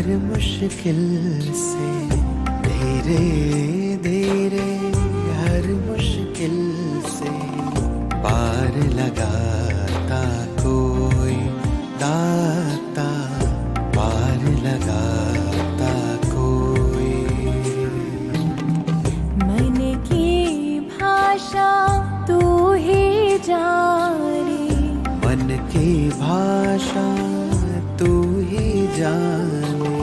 हर मुश्किल से धीरे धीरे हर मुश्किल से पार लगाता कोई दाता पार लगाता कोई। मन की भाषा तू ही जाने, मन की भाषा तू ही जाने,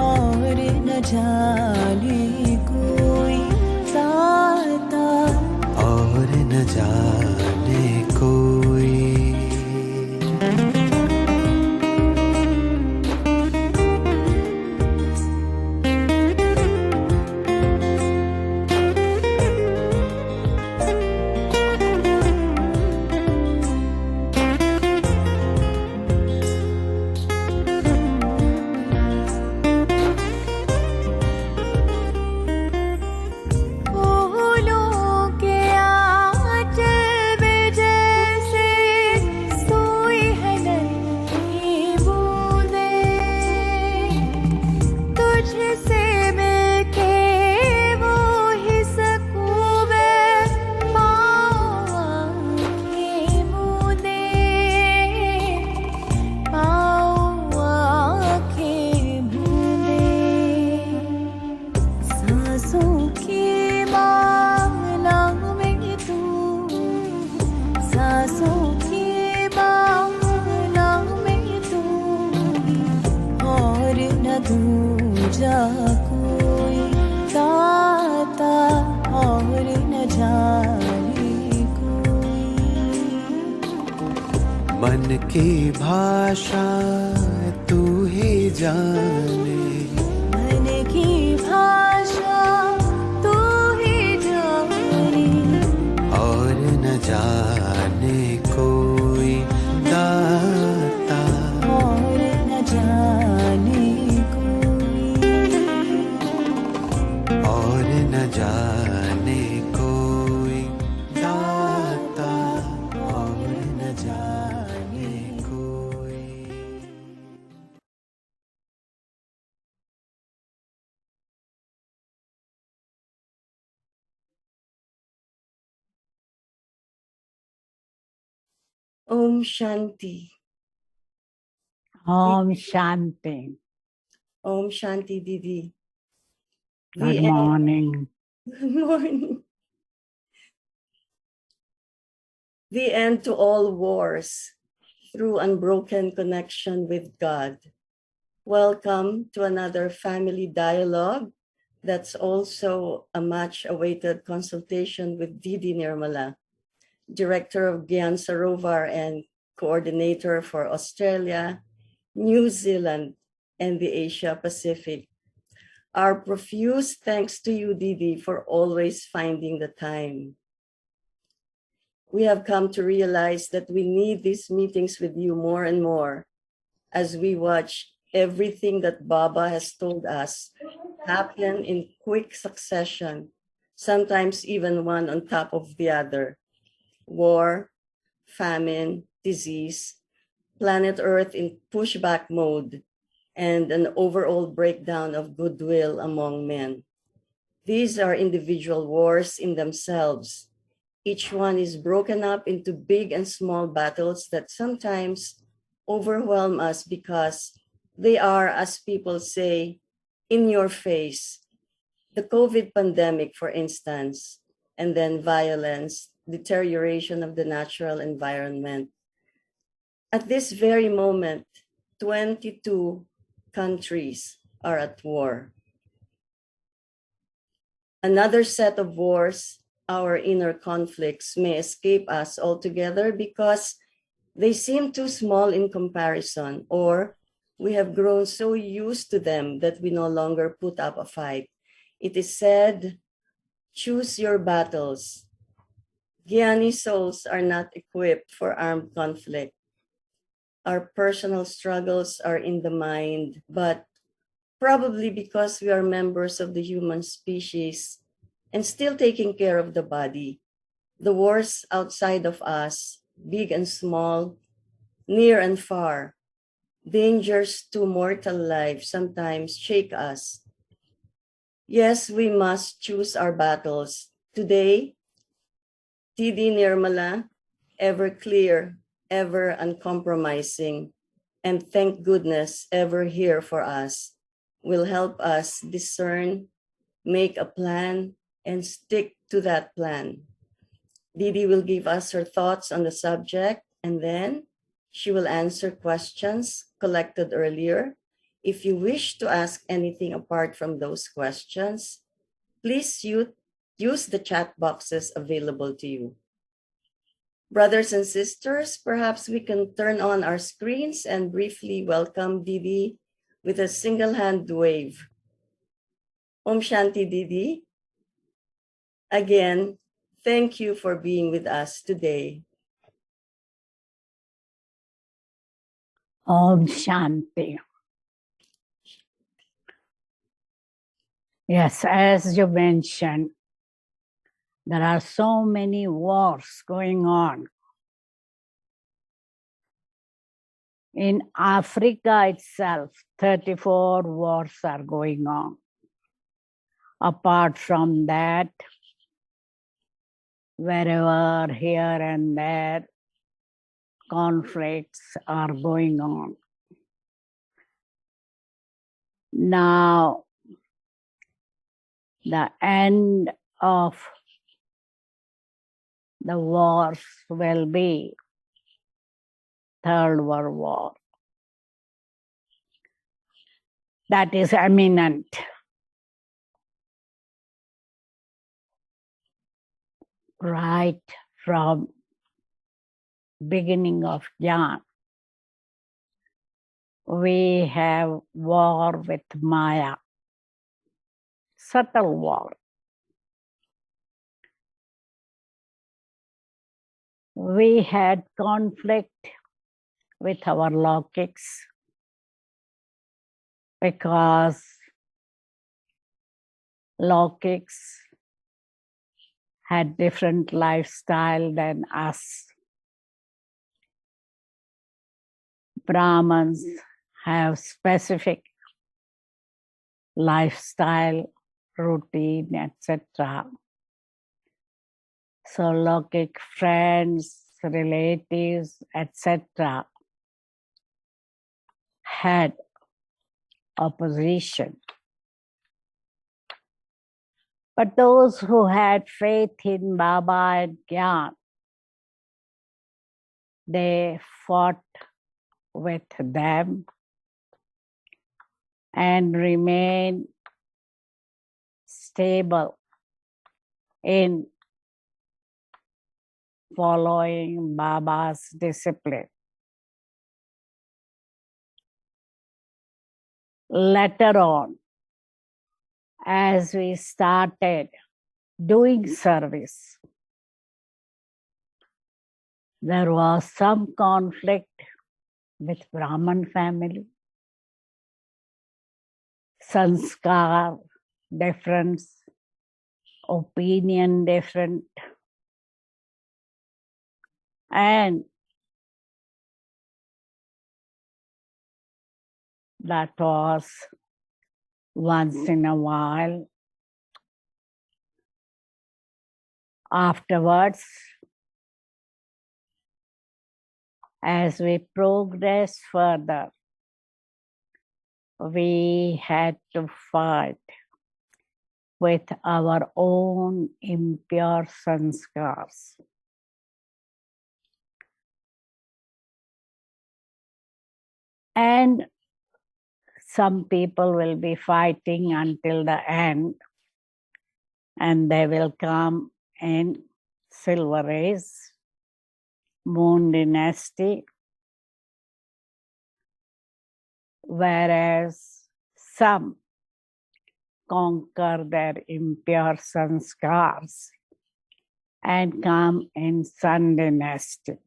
और न जाने कोई दाता, और न जाने कोई। दूजा कोई दाता, और न जाने कोई। मन की भाषा तू ही जाने, मन की भाषा तू ही जाने, और न जाने कोई दाता, और न जाने और न जाने कोई दाता, और न जाने कोई। Om Shanti. Om Shanti. Om Shanti, Didi. Good morning. Good morning. The end to all wars through unbroken connection with God. Welcome to another family dialogue that's also a much-awaited consultation with Dr.Nirmala, Director of Gyan Sarovar and Coordinator for Australia, New Zealand, and the Asia Pacific. Our profuse thanks to you, Didi, for always finding the time. We have come to realize that we need these meetings with you more and more as we watch everything that Baba has told us happen in quick succession, sometimes even one on top of the other. War, famine, disease, planet Earth in pushback mode, and an overall breakdown of goodwill among men. These are individual wars in themselves. Each one is broken up into big and small battles that sometimes overwhelm us because they are, as people say, in your face. The COVID pandemic, for instance, and then violence, deterioration of the natural environment. At this very moment, 22 countries are at war. Another set of wars, our inner conflicts, may escape us altogether because they seem too small in comparison, or we have grown so used to them that we no longer put up a fight. It is said, choose your battles. Gyani souls are not equipped for armed conflict. Our personal struggles are in the mind, but probably because we are members of the human species and still taking care of the body, the wars outside of us, big and small, near and far, Dangers to mortal life sometimes shake us. Yes, we must choose our battles. Today, TD Nirmala, ever clear, ever uncompromising, and thank goodness ever here for us, will help us discern, make a plan, and stick to that plan. Didi will give us her thoughts on the subject, and then she will answer questions collected earlier. If you wish to ask anything apart from those questions, please use the chat boxes available to you. Brothers and sisters, perhaps we can turn on our screens and briefly welcome Didi with a single hand wave. Om Shanti Didi. Again, thank you for being with us today. Om Shanti. Yes, as you mentioned, there are so many wars going on. In Africa itself, 34 wars are going on. Apart from that, wherever, here and there, conflicts are going on. Now, the end of the wars will be Third World War. That is imminent. Right from beginning of Jan, we have war with Maya, subtle war. We had conflict with our Laukics because Laukics had different lifestyle than us. Brahmins have specific lifestyle, routine, etc. So Laukic friends, relatives, etc. had opposition. But those who had faith in Baba and Gyan, they fought with them and remained stable in following Baba's discipline. Later on, as we started doing service, there was some conflict with Brahmin family, sanskar difference, opinion different, and that was once in a while. Afterwards, as we progressed further, we had to fight with our own impure sanskars. And some people will be fighting until the end, and they will come in Silver Age, Moon Dynasty, whereas some conquer their impure sanskars and come in Sun Dynasty.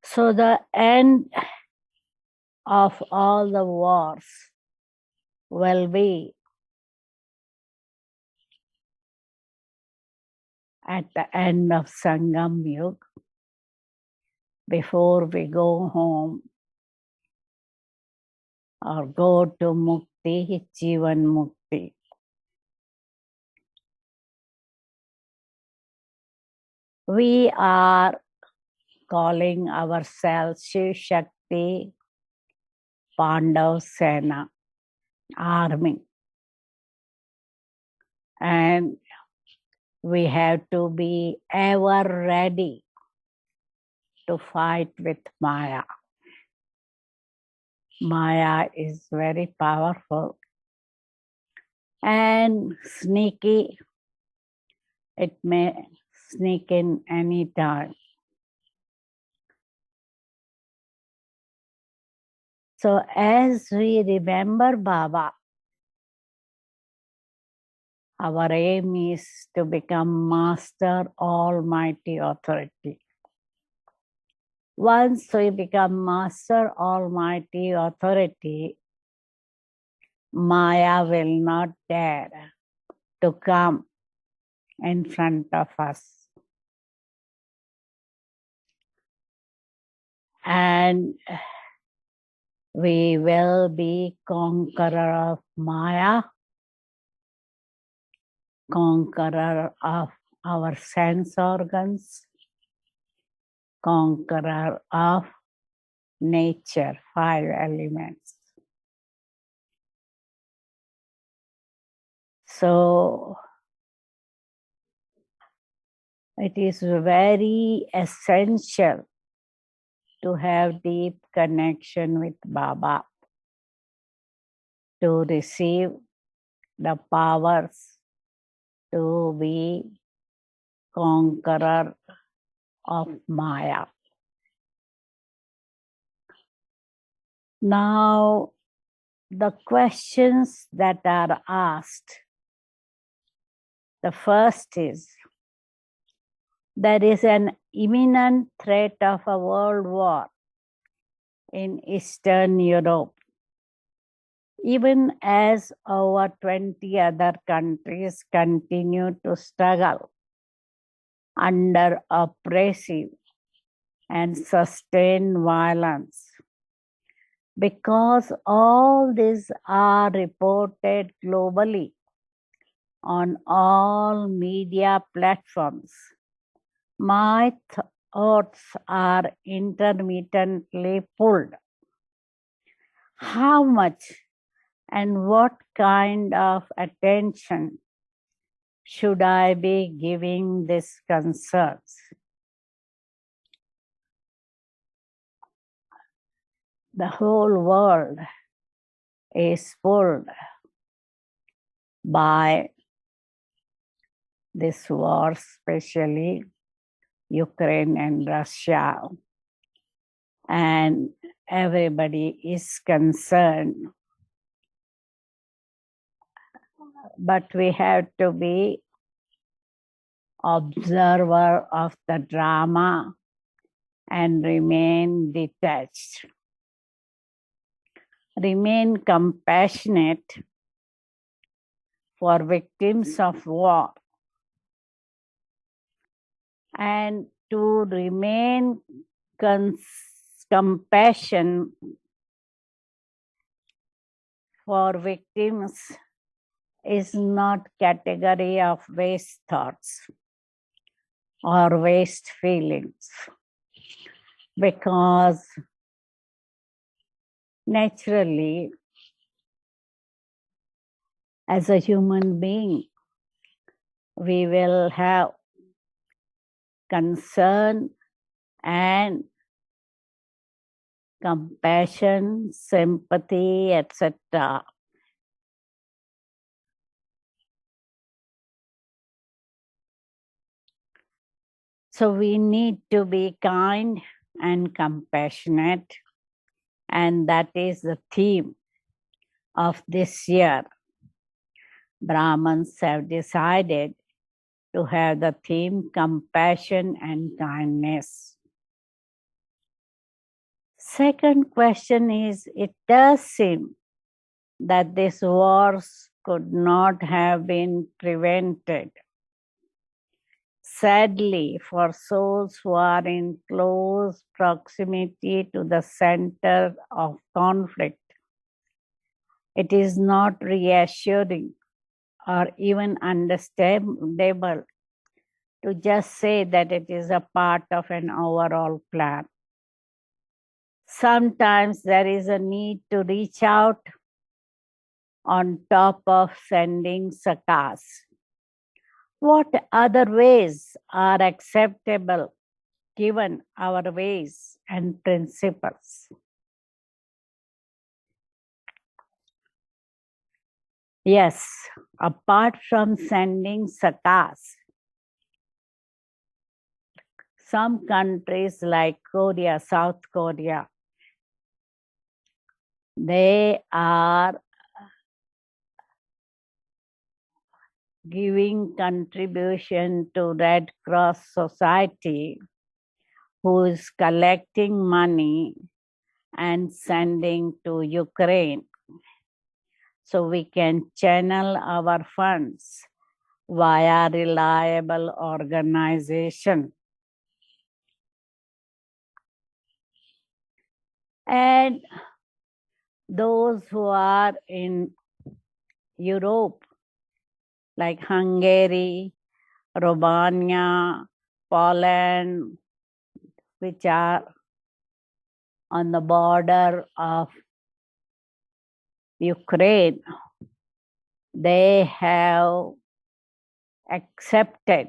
So the end of all the wars will be at the end of Sangam Yuga, before we go home or go to Mukti, Jivan Mukti. We are calling ourselves Shiv Shakti Pandav Sena army. And we have to be ever ready to fight with Maya. Maya is very powerful and sneaky. It may sneak in any time. So as we remember Baba, our aim is to become Master Almighty Authority. Once we become Master Almighty Authority, Maya will not dare to come in front of us. And we will be conqueror of Maya, conqueror of our sense organs, conqueror of nature, 5 elements. So it is very essential to have deep connection with Baba to receive the powers to be conqueror of Maya. Now, the questions that are asked, the first is, there is an imminent threat of a world war in Eastern Europe, even as over 20 other countries continue to struggle under oppressive and sustained violence. Because all these are reported globally on all media platforms, my thoughts are intermittently pulled. How much and what kind of attention should I be giving these concerns? The whole world is pulled by this war, especially Ukraine and Russia. And everybody is concerned. But we have to be observer of the drama and remain detached. Remain compassionate for victims of war and to remain compassion for victims is not category of waste thoughts or waste feelings, because naturally, as a human being, we will have concern and compassion, sympathy, etc. So we need to be kind and compassionate, and that is the theme of this year. Brahmins have decided to have the theme compassion and kindness. Second question is, it does seem that these wars could not have been prevented sadly, for souls who are in close proximity to the center of conflict, it is not reassuring or even understandable to just say that it is a part of an overall plan. Sometimes there is a need to reach out on top of sending sakas. What other ways are acceptable given our ways and principles? Yes, apart from sending sakas, some countries like Korea, South Korea, they are giving contribution to Red Cross Society, who is collecting money and sending to Ukraine. So we can channel our funds via reliable organization. And those who are in Europe, like Hungary, Romania, Poland, which are on the border of Ukraine, they have accepted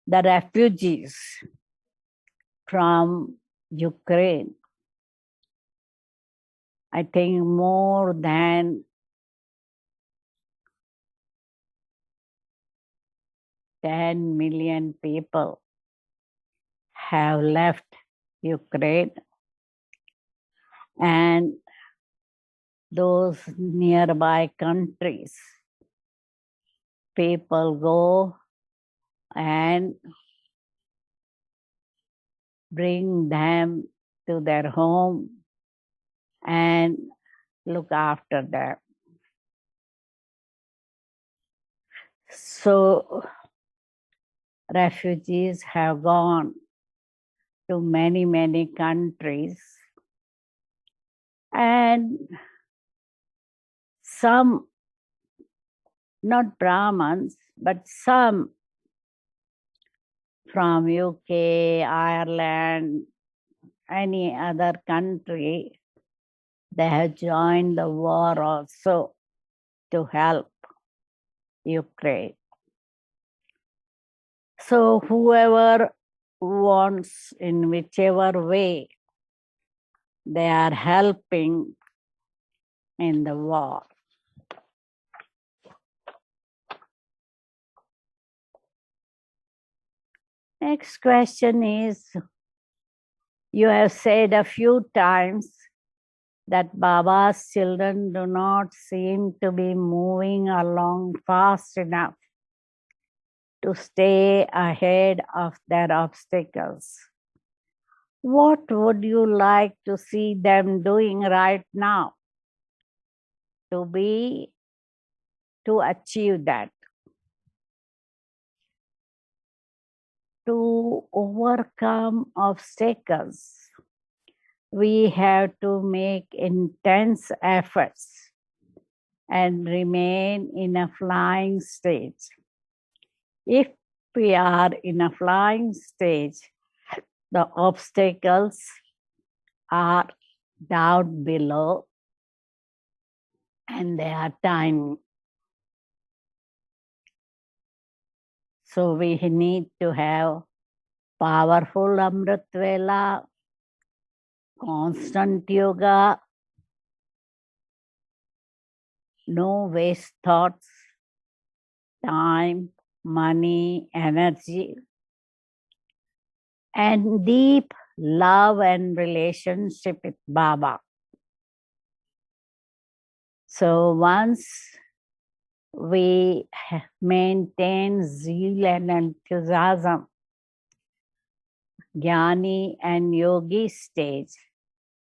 the refugees from Ukraine. I think more than 10 million people have left Ukraine, and those nearby countries, people go and bring them to their home and look after them. So refugees have gone to many, many countries, and some, not Brahmins, but some from UK, Ireland, any other country, they have joined the war also to help Ukraine. So whoever wants, in whichever way, they are helping in the war. Next question is, you have said a few times that Baba's children do not seem to be moving along fast enough to stay ahead of their obstacles. What would you like to see them doing right now to achieve that? To overcome obstacles, we have to make intense efforts and remain in a flying state. If we are in a flying stage, the obstacles are down below and they are tiny. So we need to have powerful Amrit Vela, constant yoga, no waste thoughts, time, money, energy, and deep love and relationship with Baba. So once we maintain zeal and enthusiasm, Jnani and Yogi stage,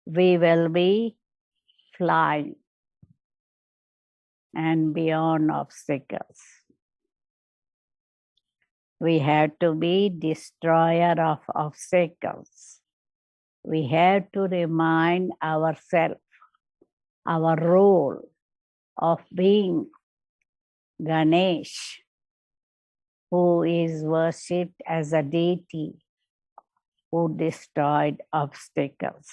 we will be flying and beyond obstacles. We have to be destroyer of obstacles. We have to remind ourselves our role of being Ganesh, who is worshipped as a deity who destroyed obstacles.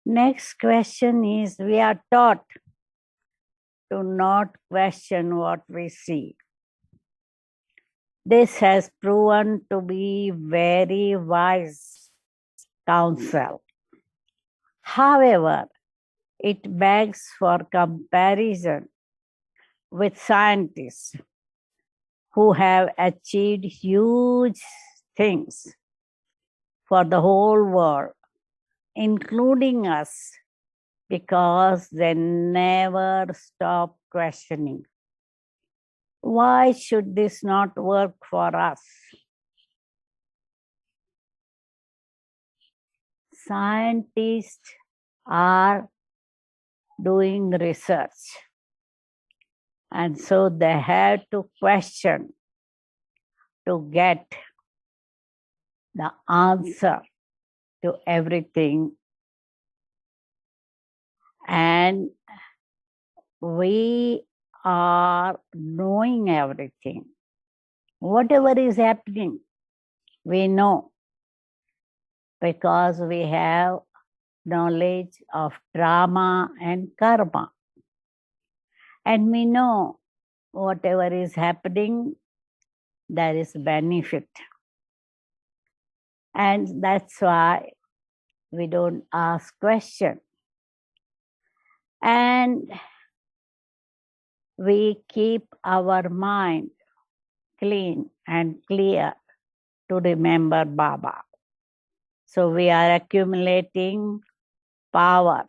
Next question is, we are taught to not question what we see. This has proven to be very wise counsel. However, it begs for comparison with scientists who have achieved huge things for the whole world, including us, because they never stop questioning. Why should this not work for us? Scientists are doing research, and so they have to question to get the answer to everything. And we are knowing everything. Whatever is happening, we know because we have knowledge of drama and karma. And we know whatever is happening, there is benefit. And that's why we don't ask questions. And we keep our mind clean and clear to remember Baba. So we are accumulating power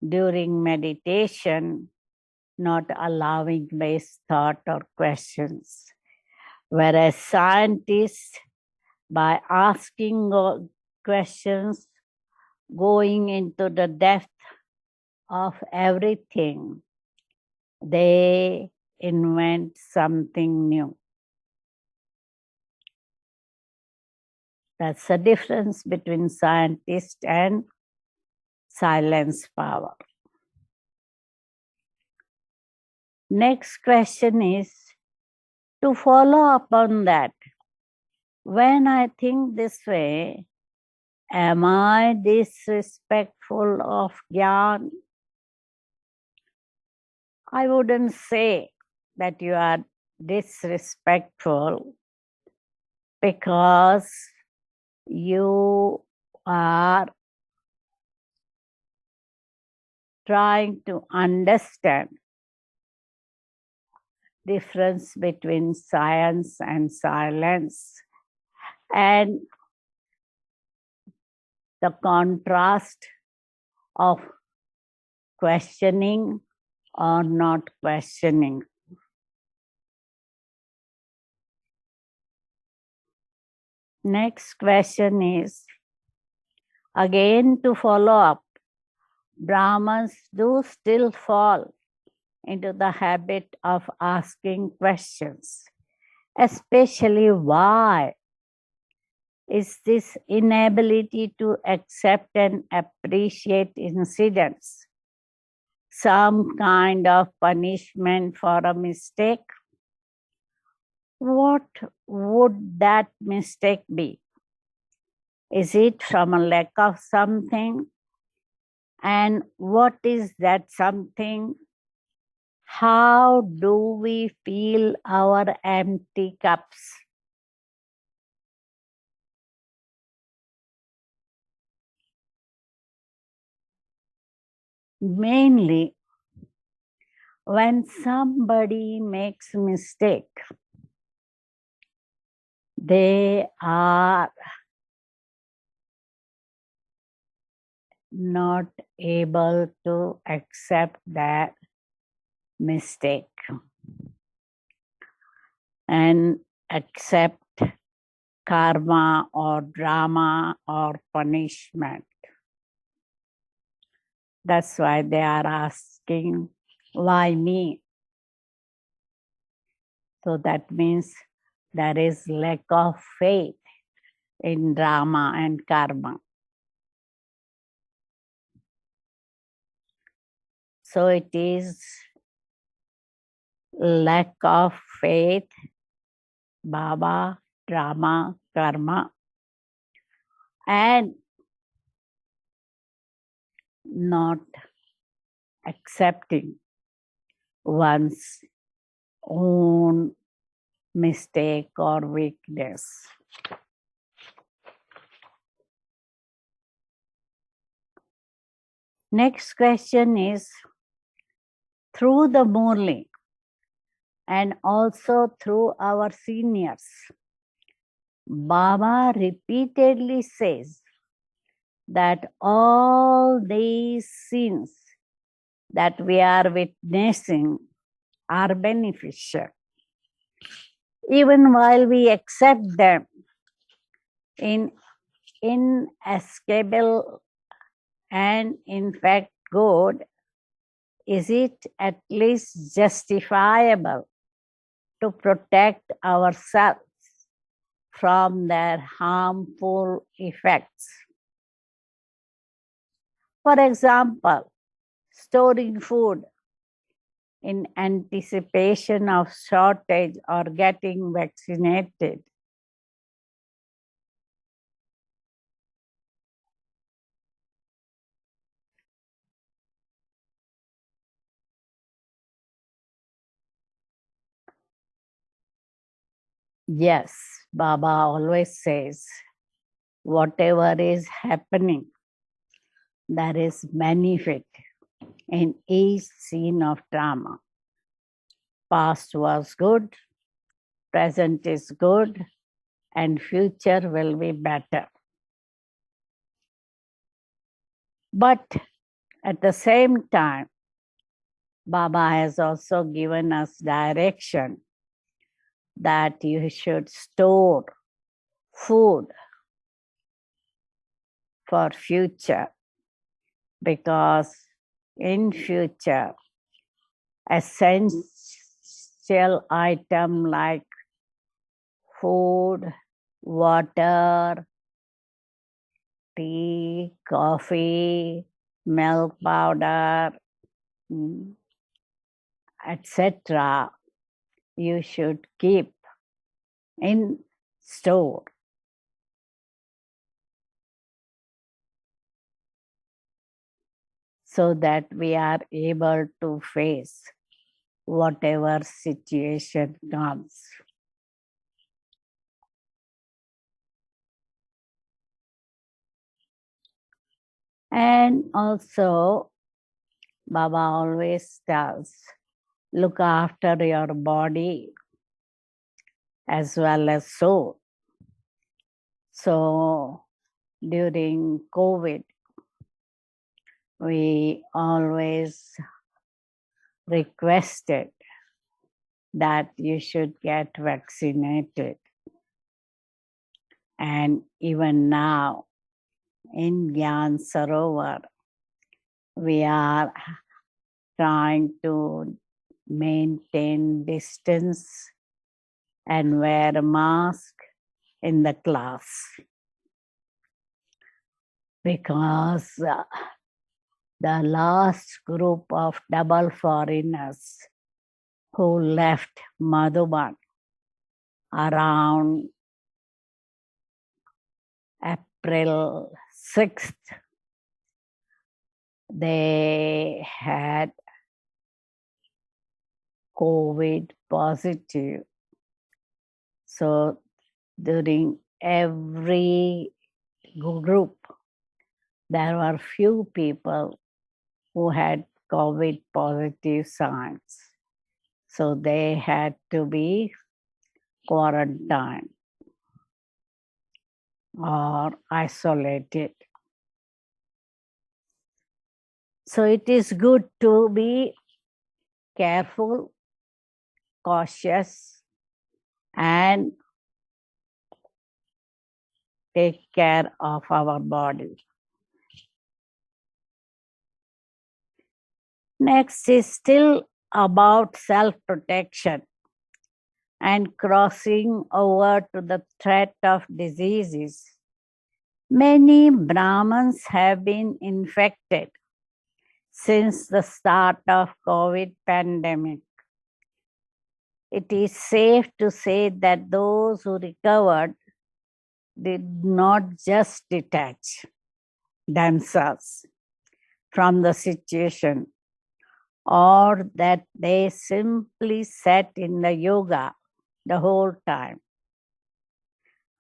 during meditation, not allowing waste thought or questions. Whereas scientists, by asking questions, going into the depth of everything, they invent something new. That's the difference between scientist and silence power. Next question is, to follow up on that, when I think this way, am I disrespectful of Gyan? I wouldn't say that you are disrespectful because you are trying to understand difference between science and silence and the contrast of questioning or not questioning. Next question is, again to follow up, Brahmins do still fall into the habit of asking questions, especially why is this inability to accept and appreciate incidents some kind of punishment for a mistake? What would that mistake be? Is it from a lack of something? And what is that something? How do we fill our empty cups? Mainly, when somebody makes a mistake, they are not able to accept that mistake and accept karma or drama or punishment. That's why they are asking, why me? So that means there is lack of faith in drama and karma. So it is lack of faith, Baba, drama, karma, and not accepting one's own mistake or weakness. Next question is, through the Murli and also through our seniors, Baba repeatedly says that all these sins that we are witnessing are beneficial. Even while we accept them in inescapable and in fact good, is it at least justifiable to protect ourselves from their harmful effects? For example, storing food in anticipation of shortage or getting vaccinated. Yes, Baba always says, whatever is happening, there is benefit in each scene of drama. Past was good, present is good, and future will be better. But at the same time, Baba has also given us direction that you should store food for future, because in future, essential item like food, water, tea, coffee, milk powder, etc., you should keep in store. So that we are able to face whatever situation comes. And also, Baba always tells, look after your body as well as soul. So during COVID, we always requested that you should get vaccinated. And even now, in Gyan Sarovar, we are trying to maintain distance and wear a mask in the class, because the last group of double foreigners who left Madhuban around April 6th, they had COVID positive. So during every group, there were few people who had COVID positive signs. So they had to be quarantined or isolated. So it is good to be careful, cautious, and take care of our body. Next is still about self-protection. and crossing over to the threat of diseases. Many Brahmins have been infected since the start of COVID pandemic. It is safe to say that those who recovered did not just detach themselves from the situation, or that they simply sat in the yoga the whole time.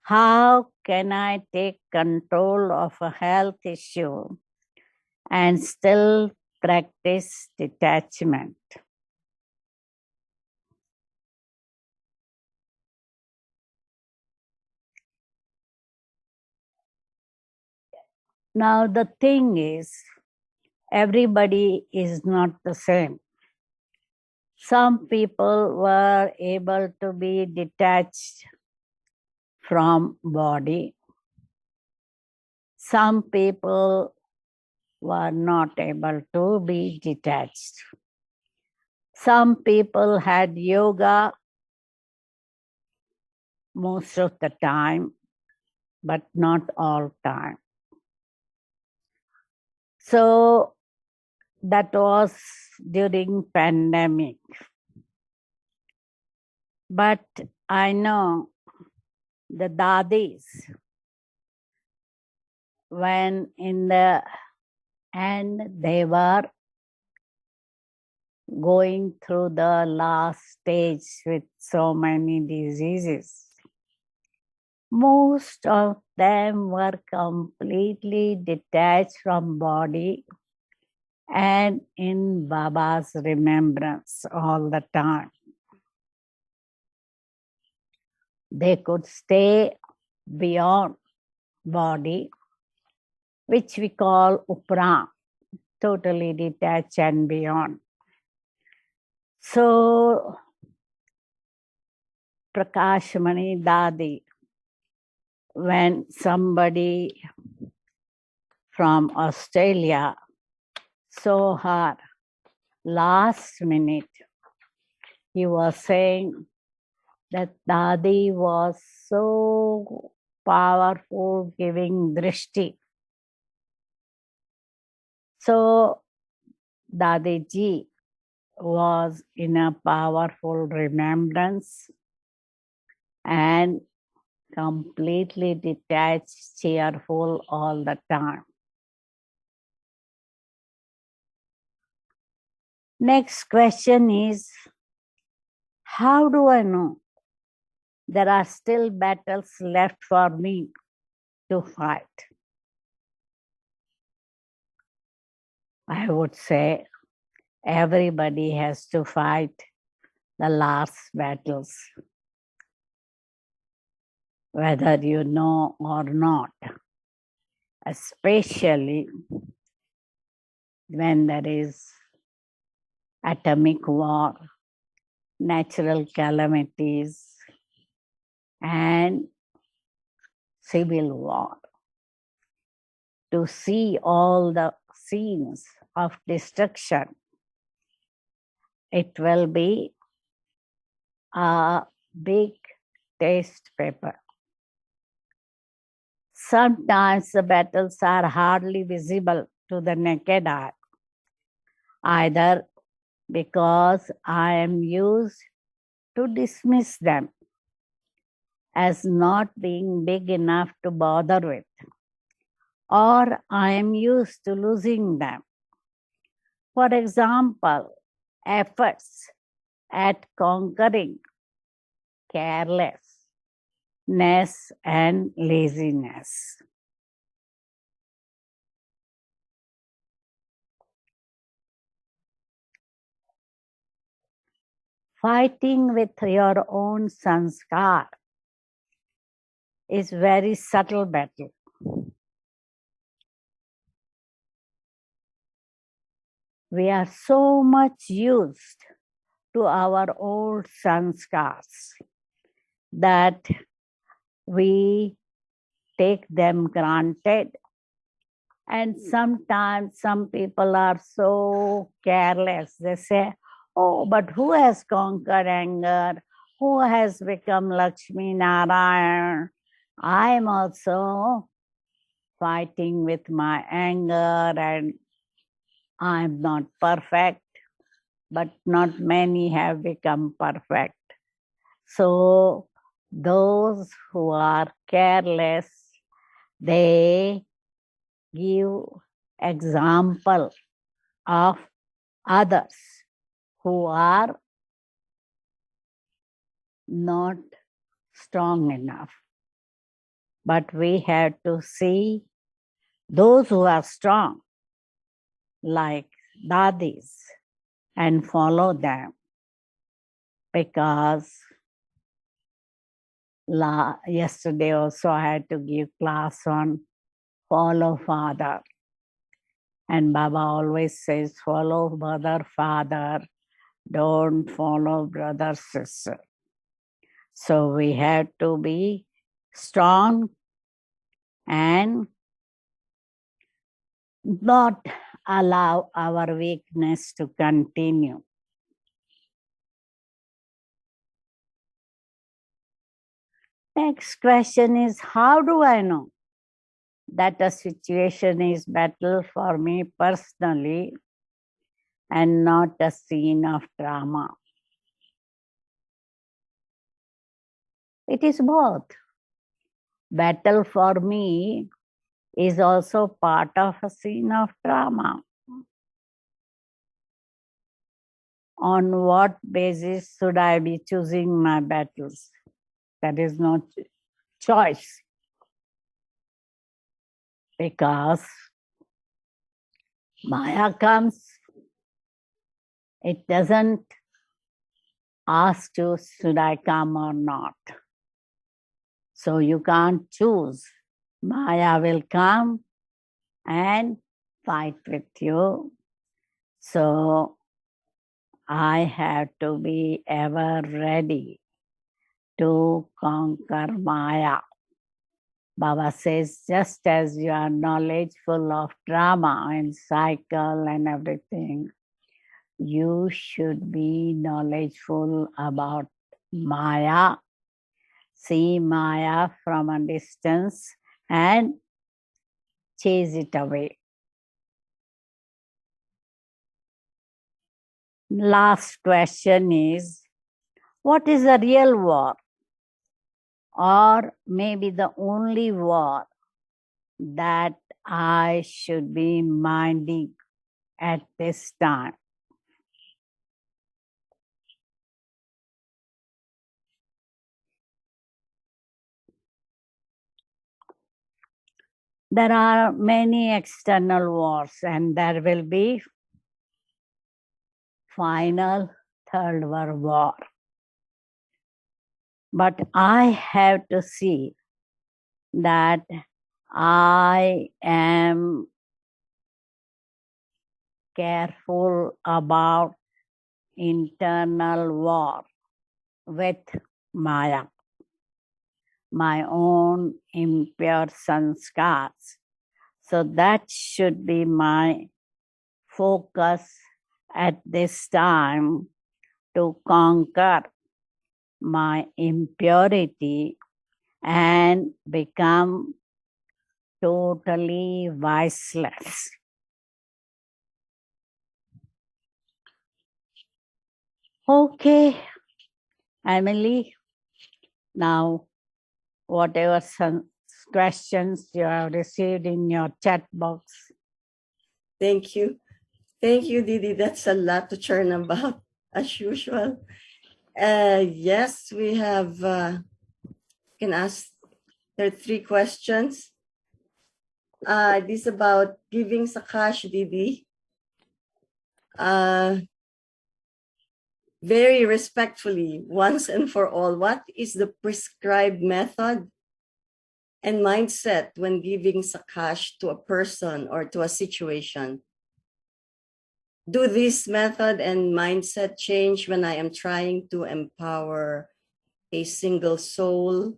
How can I take control of a health issue and still practice detachment? Now, the thing is, everybody is not the same. Some people were able to be detached from body. Some people were not able to be detached. Some people had yoga most of the time, but not all time. So that was during pandemic. But I know the dadis, when in the end they were going through the last stage with so many diseases, most of them were completely detached from body and in Baba's remembrance all the time. They could stay beyond body, which we call upra, totally detached and beyond. So, Prakashmani Dadi, when somebody from Australia saw her last minute, he was saying that Dadi was so powerful, giving drishti. So Dadiji was in a powerful remembrance and completely detached, cheerful all the time. Next question is, how do I know there are still battles left for me to fight? I would say everybody has to fight the last battles, whether you know or not, especially when there is atomic war, natural calamities, and civil war. To see all the scenes of destruction, it will be a big test paper. Sometimes the battles are hardly visible to the naked eye, either because I am used to dismiss them as not being big enough to bother with, or I am used to losing them. For example, efforts at conquering carelessness and laziness. Fighting with your own sanskar is very subtle battle. We are so much used to our old sanskars that we take them granted. And sometimes some people are so careless. They say, oh, but who has conquered anger? who has become Lakshmi Narayan. I am also fighting with my anger, and I am not perfect, but not many have become perfect. So those who are careless, they give example of others who are not strong enough. But we have to see those who are strong, like dadis, and follow them, because yesterday also I had to give class on follow father. And Baba always says, follow mother, father, don't follow brother, sister. So we have to be strong and not allow our weakness to continue. Next question is, how do I know that a situation is battle for me personally and not a scene of drama? It is both. Battle for me is also part of a scene of drama. On what basis should I be choosing my battles? There is no choice, because Maya comes, it doesn't ask you, should I come or not? So you can't choose. Maya will come and fight with you. So I have to be ever ready to conquer Maya. Baba says, just as you are knowledgeful of drama and cycle and everything, you should be knowledgeful about Maya. See Maya from a distance and chase it away. Last question is, what is the real war? Or maybe the only war that I should be minding at this time? There are many external wars, and there will be final third world war. But I have to see that I am careful about internal war with Maya, my own impure sanskars. So that should be my focus at this time, to conquer my impurity and become totally viceless. Okay, Emily, now whatever some questions you have received in your chat box. Thank you. Thank you, Didi. That's a lot to churn about, as usual. Yes, we have, can ask, there are 3 questions. This is about giving sakash, Didi. Very respectfully, once and for all, what is the prescribed method and mindset when giving sakash to a person or to a situation? Do this method and mindset change when I am trying to empower a single soul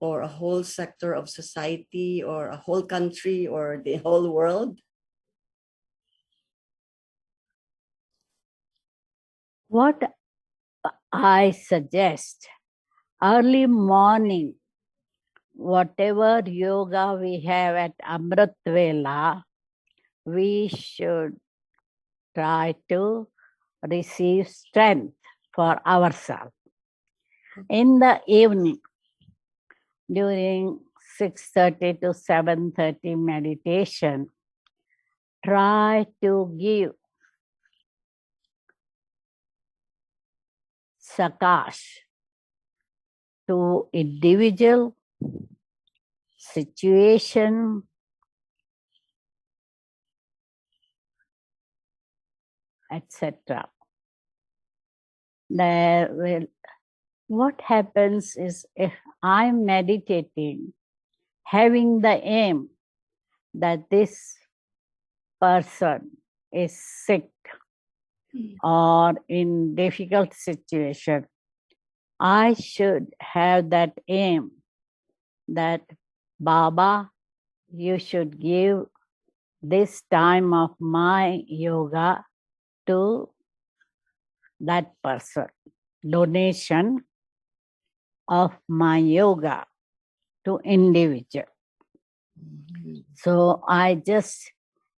or a whole sector of society or a whole country or the whole world? What I suggest early morning, whatever yoga we have at Amrit Vela, we should try to receive strength for ourselves. In the evening, during 6:30 to 7:30 meditation, try to give sakash to individual situation, etc. There will, what happens is if I'm meditating, having the aim that this person is sick or in difficult situation, I should have that aim that Baba, you should give this time of my yoga to that person. Donation of my yoga to individual. So I just,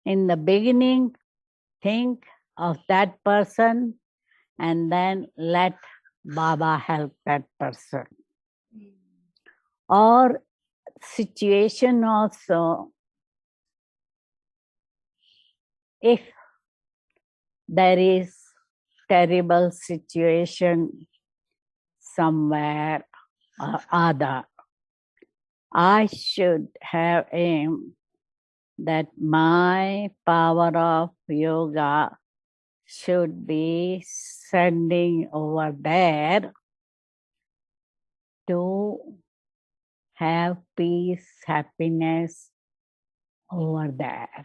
in the beginning, think of that person and then let Baba help that person. Or situation also, if there is terrible situation somewhere or other, I should have aim that my power of yoga should be sending over there to have peace, happiness over there.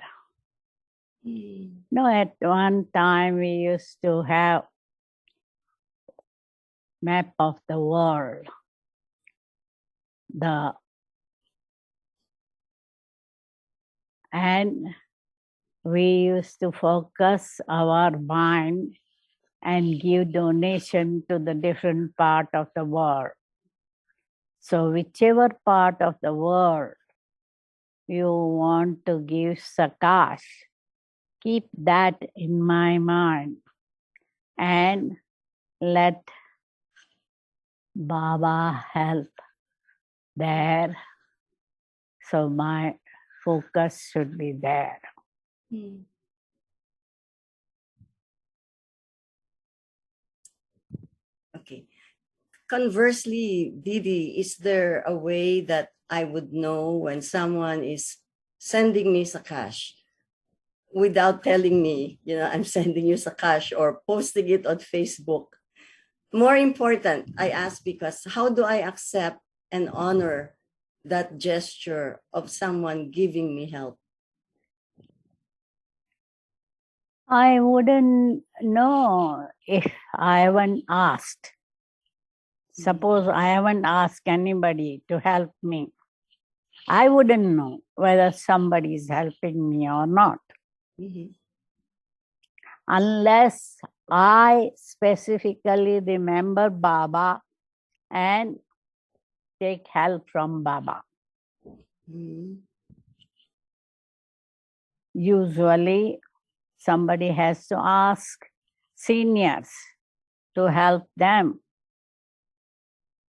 No, at one time we used to have map of the world. And we used to focus our mind and give donation to the different part of the world. So whichever part of the world you want to give sakash, keep that in my mind and let Baba help there. So my focus should be there. Okay. Conversely, Didi, is there a way that I would know when someone is sending me sakash without telling me, I'm sending you sakash or posting it on Facebook? More important, I ask because how do I accept and honor that gesture of someone giving me help? I wouldn't know if I haven't asked. Suppose I haven't asked anybody to help me. I wouldn't know whether somebody is helping me or not. Unless I specifically remember Baba and take help from Baba. Usually, somebody has to ask seniors to help them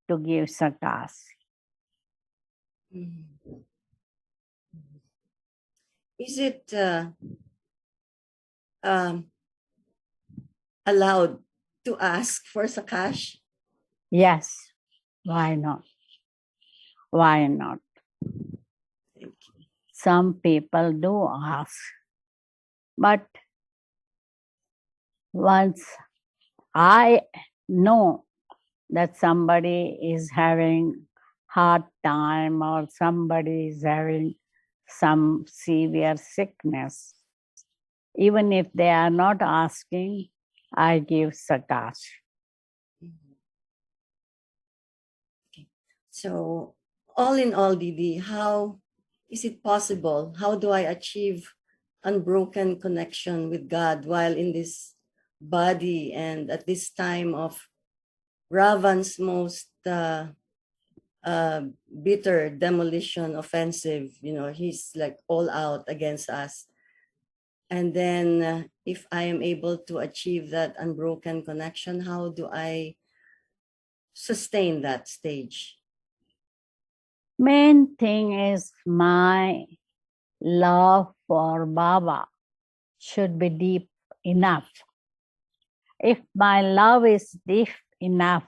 to give sakash. Is it allowed to ask for sakash? Yes, why not? Why not? Thank you. Some people do ask, but once I know that somebody is having hard time or somebody is having some severe sickness, even if they are not asking, I give sakash. So, all in all, Didi, how is it possible? How do I achieve unbroken connection with God while in this body and at this time of Ravan's most bitter demolition offensive. He's like all out against us. And then if I am able to achieve that unbroken connection, how do I sustain that stage? Main thing is my love for Baba should be deep enough. If my love is deep enough,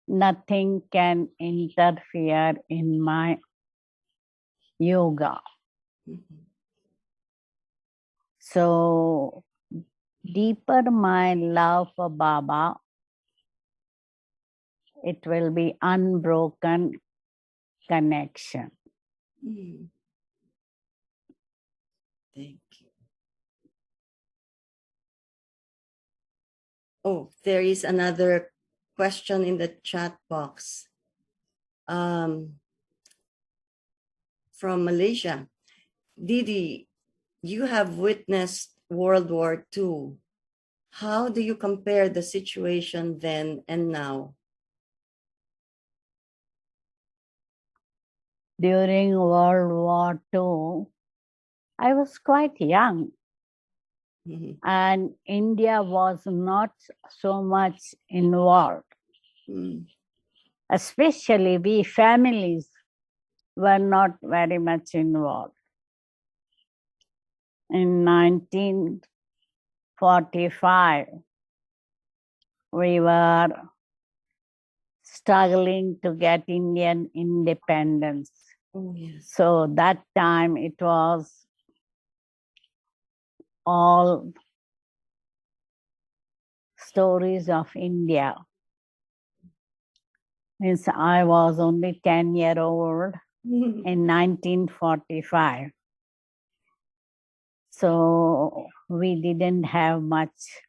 nothing can interfere in my yoga. Mhm. So, deeper my love for Baba, it will be unbroken connection. Mm. Thank you. Oh, there is another question in the chat box from Malaysia. Didi, you have witnessed World War II. How do you compare the situation then and now? During World War II, I was quite young, Mhm. and India was not so much involved. Mm. Especially we families were not very much involved. In 1945, we were struggling to get Indian independence. Oh, yes. So that time it was all stories of India. Means I was only 10-year-old in 1945. So we didn't have much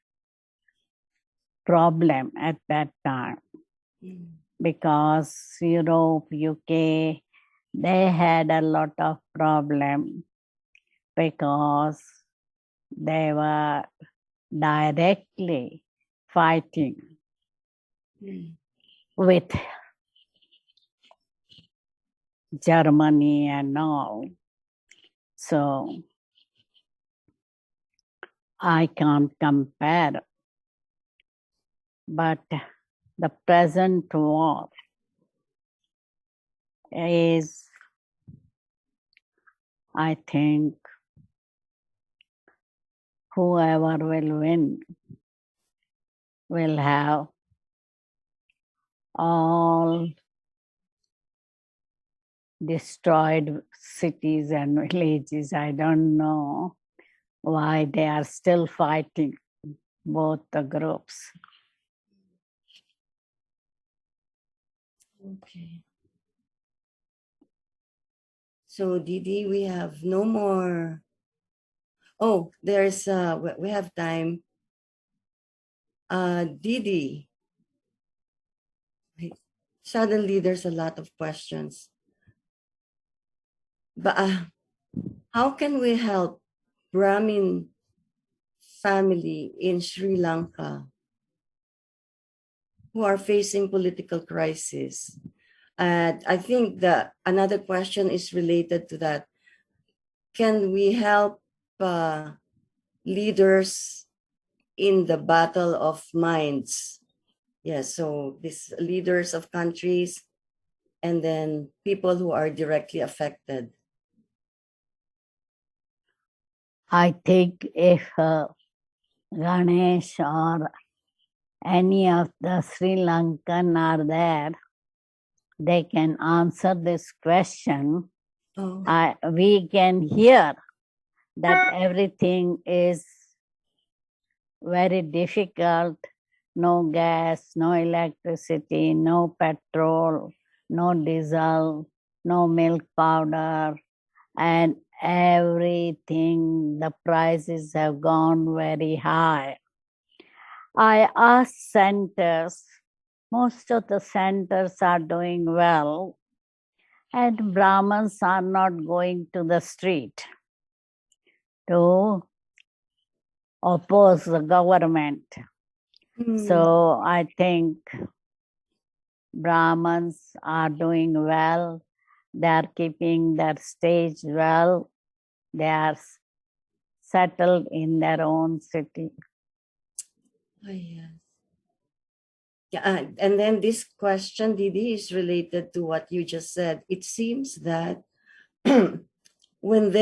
problem at that time Mm. because Europe, UK, they had a lot of problem because they were directly fighting Mm. with Germany and all. So I can't compare. But the present war is, I think, whoever will win will have all destroyed cities and villages. I don't know why they are still fighting, both the groups. Okay. So, Didi, we have no more. Oh, there's we have time. Didi, wait, suddenly there's a lot of questions. But how can we help Brahmin family in Sri Lanka who are facing political crisis? And I think that another question is related to that. Can we help leaders in the battle of minds? Yes, so these leaders of countries and then people who are directly affected. I think if Ganesh or any of the Sri Lankan are there, they can answer this question. Oh, We can hear that everything is very difficult. No gas, no electricity, no petrol, no diesel, no milk powder, and everything, the prices have gone very high. I asked centers, most of the centers are doing well, and Brahmins are not going to the street to oppose the government. mm, So I think Brahmins are doing well. They are keeping their stage well. They are settled in their own city. Oh, yes. Yeah, and then this question, Didi, is related to what you just said. It seems that when